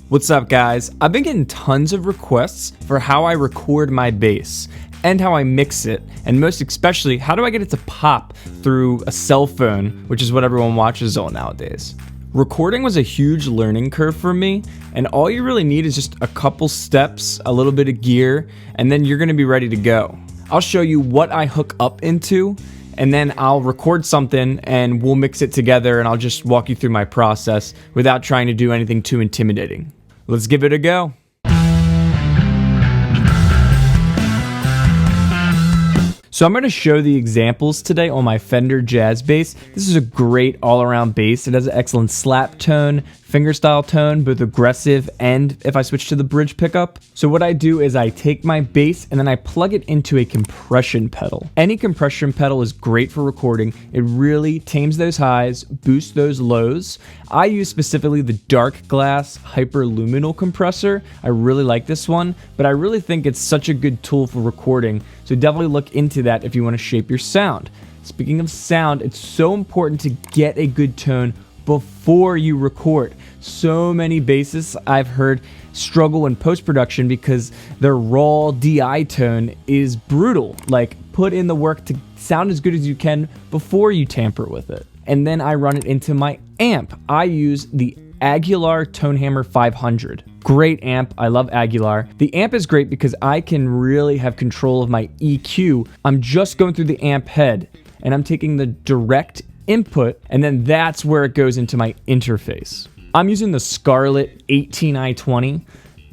What's up, guys? I've been getting tons of requests for how I record my bass and how I mix it, and most especially, how do I get it to pop through a cell phone, which is what everyone watches on nowadays. Recording was a huge learning curve for me, and all you really need is just a couple steps, a little bit of gear, and then you're gonna be ready to go. I'll show you what I hook up into, and then I'll record something and we'll mix it together, and I'll just walk you through my process without trying to do anything too intimidating. Let's give it a go. So I'm going to show the examples today on my Fender Jazz bass. This is a great all-around bass. It has an excellent slap tone, fingerstyle tone, both aggressive and if I switch to the bridge pickup. So what I do is I take my bass and then I plug it into a compression pedal. Any compression pedal is great for recording. It really tames those highs, boosts those lows. I use specifically the Darkglass Hyper Luminal compressor. I really like this one, but I really think it's such a good tool for recording. So definitely look into that if you want to shape your sound. Speaking of sound, it's so important to get a good tone before you record. So many bassists I've heard struggle in post-production because their raw DI tone is brutal. Like, put in the work to sound as good as you can before you tamper with it. And then I run it into my amp. I use the Aguilar Tonehammer 500. Great amp, I love Aguilar. The amp is great because I can really have control of my EQ. I'm just going through the amp head and I'm taking the direct input, and then that's where it goes into my interface. I'm using the Scarlett 18i20.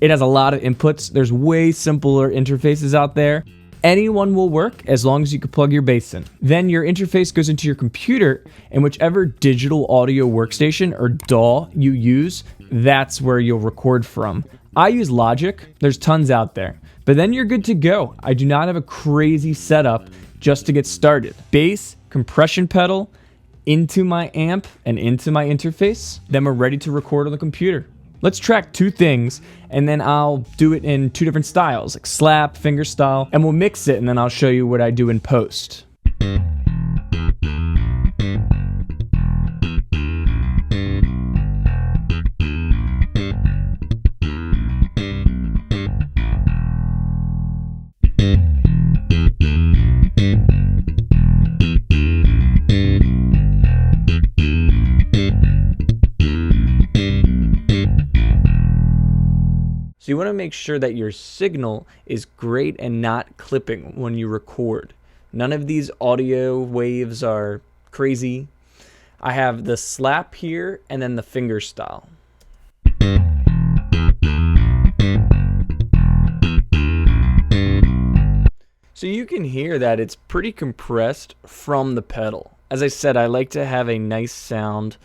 It has a lot of inputs. There's way simpler interfaces out there. Anyone will work as long as you can plug your bass in. Then your interface goes into your computer, and whichever digital audio workstation or DAW you use, that's where you'll record from. I use Logic. There's tons out there. But then you're good to go. I do not have a crazy setup just to get started. Bass, compression pedal, into my amp and into my interface. Then we're ready to record on the computer. Let's track two things, and then I'll do it in two different styles, like slap, fingerstyle, and we'll mix it, and then I'll show you what I do in post. So you want to make sure that your signal is great and not clipping when you record. None of these audio waves are crazy. I have the slap here and then the fingerstyle. So you can hear that it's pretty compressed from the pedal. As I said, I like to have a nice sound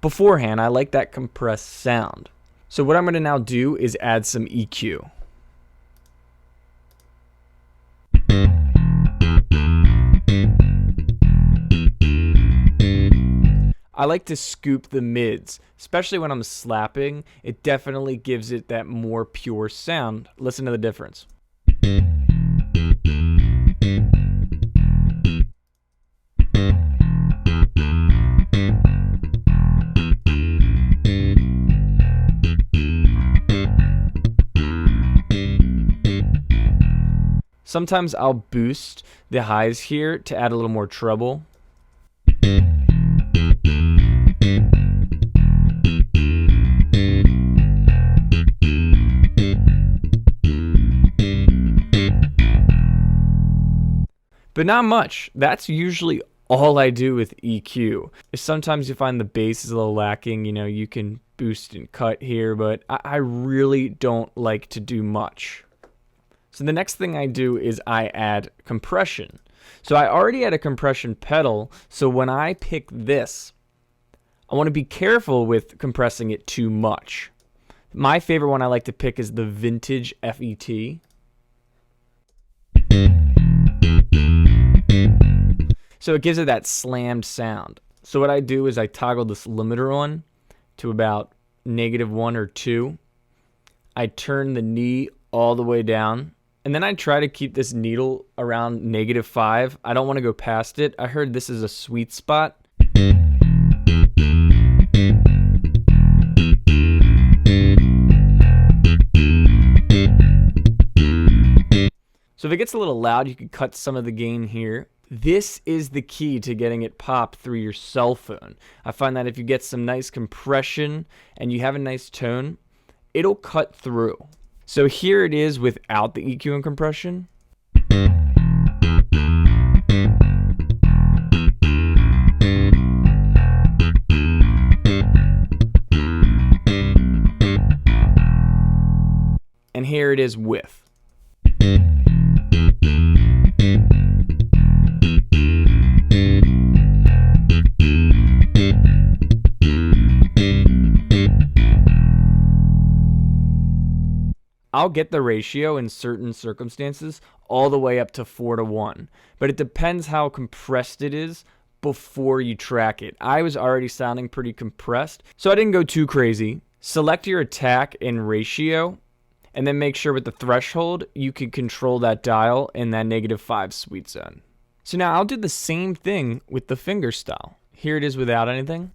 beforehand. I like that compressed sound. So what I'm going to now do is add some EQ. I like to scoop the mids, especially when I'm slapping. It definitely gives it that more pure sound. Listen to the difference. Sometimes I'll boost the highs here to add a little more treble. But not much. That's usually all I do with EQ. Sometimes you find the bass is a little lacking, you can boost and cut here, but I really don't like to do much. So the next thing I do is I add compression. So I already had a compression pedal, so when I pick this, I want to be careful with compressing it too much. My favorite one I like to pick is the Vintage FET. So it gives it that slammed sound. So what I do is I toggle this limiter on to about -1 or 2. I turn the knee all the way down. And then I try to keep this needle around -5. I don't want to go past it. I heard this is a sweet spot. So if it gets a little loud, you can cut some of the gain here. This is the key to getting it pop through your cell phone. I find that if you get some nice compression and you have a nice tone, it'll cut through. So here it is without the EQ and compression. And here it is with. I'll get the ratio in certain circumstances all the way up to 4:1, but it depends how compressed it is before you track it. I was already sounding pretty compressed, so I didn't go too crazy. Select your attack and ratio, and then make sure with the threshold you can control that dial in that -5 sweet zone. So now I'll do the same thing with the fingerstyle. Here it is without anything.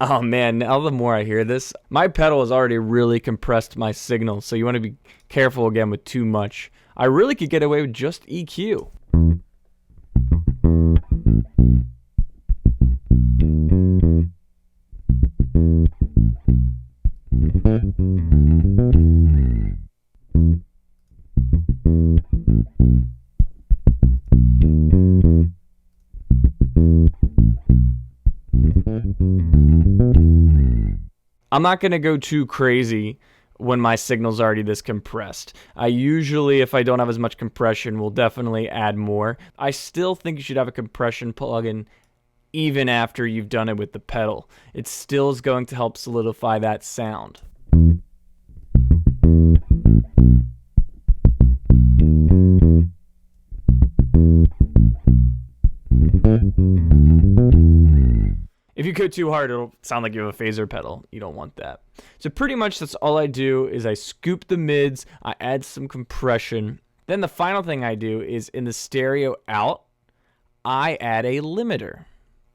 Oh man, now the more I hear this, my pedal has already really compressed my signal, so you want to be careful again with too much. I really could get away with just EQ. I'm not going to go too crazy when my signal's already this compressed. I usually, if I don't have as much compression, will definitely add more. I still think you should have a compression plugin even after you've done it with the pedal. It still is going to help solidify that sound. If you go too hard, it'll sound like you have a phaser pedal. You don't want that. So pretty much that's all I do is I scoop the mids, I add some compression. Then the final thing I do is in the stereo out, I add a limiter.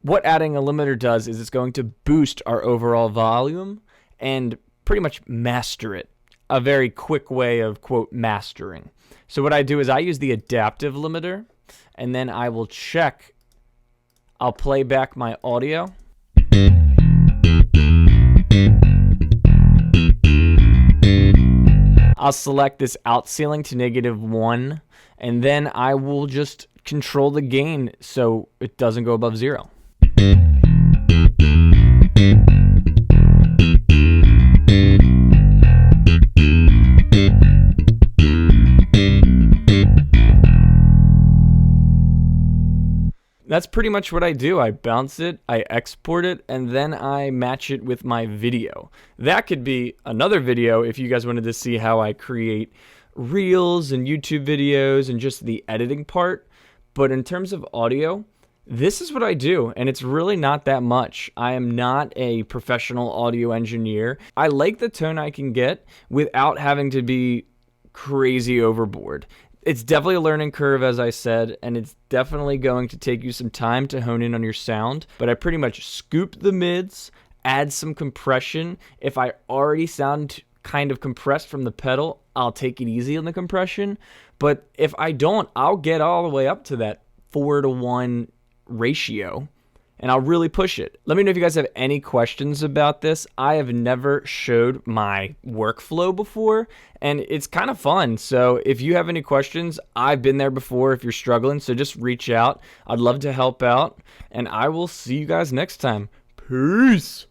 What adding a limiter does is it's going to boost our overall volume and pretty much master it. A very quick way of, quote, mastering. So what I do is I use the adaptive limiter, and then I will check. I'll play back my audio. I'll select this out ceiling to -1, and then I will just control the gain so it doesn't go above 0. That's pretty much what I do. I bounce it, I export it, and then I match it with my video. That could be another video if you guys wanted to see how I create reels and YouTube videos and just the editing part. But in terms of audio, this is what I do, and it's really not that much. I am not a professional audio engineer. I like the tone I can get without having to be crazy overboard. It's definitely a learning curve, as I said, and it's definitely going to take you some time to hone in on your sound, but I pretty much scoop the mids, add some compression. If I already sound kind of compressed from the pedal, I'll take it easy on the compression, but if I don't, I'll get all the way up to that 4:1 ratio, and I'll really push it. Let me know if you guys have any questions about this. I have never showed my workflow before, and it's kind of fun. So if you have any questions, I've been there before if you're struggling, so just reach out. I'd love to help out, and I will see you guys next time. Peace!